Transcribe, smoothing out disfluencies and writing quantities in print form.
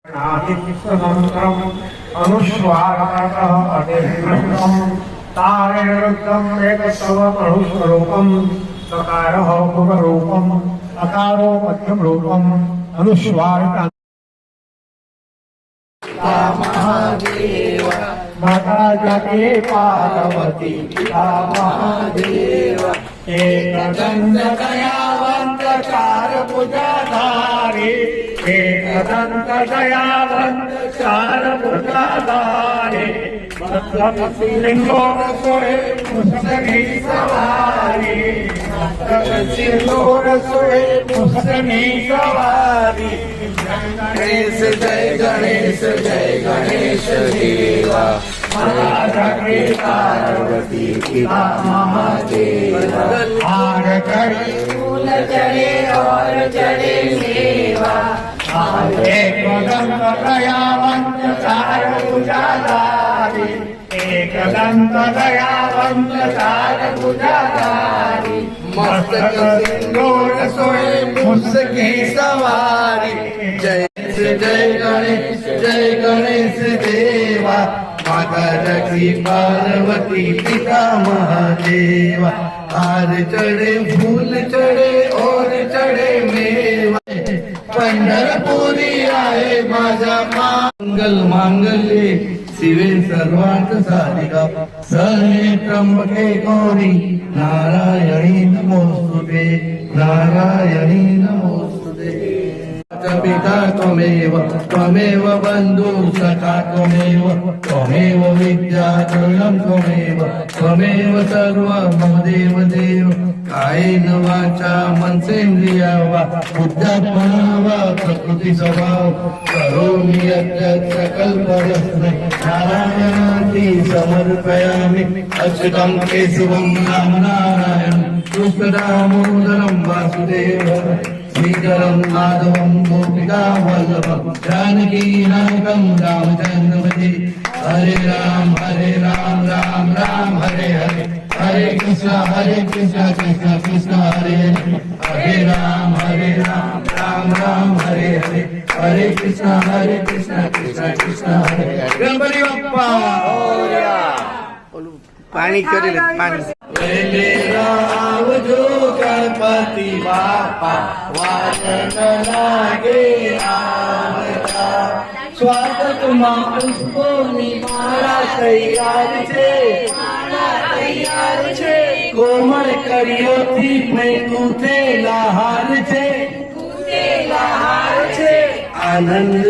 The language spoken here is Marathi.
नातिमन्त्रम् अनुस्वारातः अतिरुद्धम् तारेरुद्धम् एकस्तव प्रभुस्वरूपम् सकारः पूर्वरूपम् अकारो मध्यमरूपम् अनुस्वारित महादेव माता जगे पार्वती पिता महादेव एकदंत दयावंत चार भुजाधारी एकदंत दयावंत चार भुजाधारी सिंदूर सोहे मुसकी सवारी सिंदूर सोहे मुसकी सवारी गणेश जय गणेश जय गणेश देवा माता जगे पार्वती पिता महादेव हार करी फूल चढ़े और चढ़े सेवा एकदंत दयावंत चार भुजाधारी एकदंत दयावंत चार भुजाधारी मस्तक सिंदूर सोहे मुसकी सवारी जय गणेश देवा माता जगी पार्वती पिता महादेवा हार चढ़े फूल चढ़े और चढ़े मेवा पंढरपुरी आहे माझा मंगल मांगल्ये शिवे सर्वार्थ साधिका शरण्ये त्र्यंबके गौरी नारायणी नमोस्तुते नारायणी नमोस्तुते पिता त्वमेव त्वमेव बन्धु सखा त्वमेव विद्या चरणं त्वमेव सर्व मम देव देव कायेन वाचा मनसेन्द्रिया वा बुद्ध्यात्मना वा प्रकृती स्वभाव करोमि यत् सकलपरस्मै नारायणाति समर्पयामि अच्युतं केशवं राम नारायणं कृष्णदामोदरं वासुदेवं श्रीधरं माधवं गोपिका वल्लभं जानकी नायकं रामचन्द्र भजे हरे राम राम राम हरे हरे हरे कृष्ण कृष्ण कृष्ण हरे हरे हरे राम राम राम हरे हरे हरे कृष्ण कृष्ण कृष्ण हरे हरे गणपती बाप्पा पाणी करेल पाणी आवजो गणपती बाप्पा वाचन लागे आवता स्वागत मा पुष्पोनी मारा तैयार છે કોમળ કરિયોથી મેં કૂટેલા હાર છે આનંદ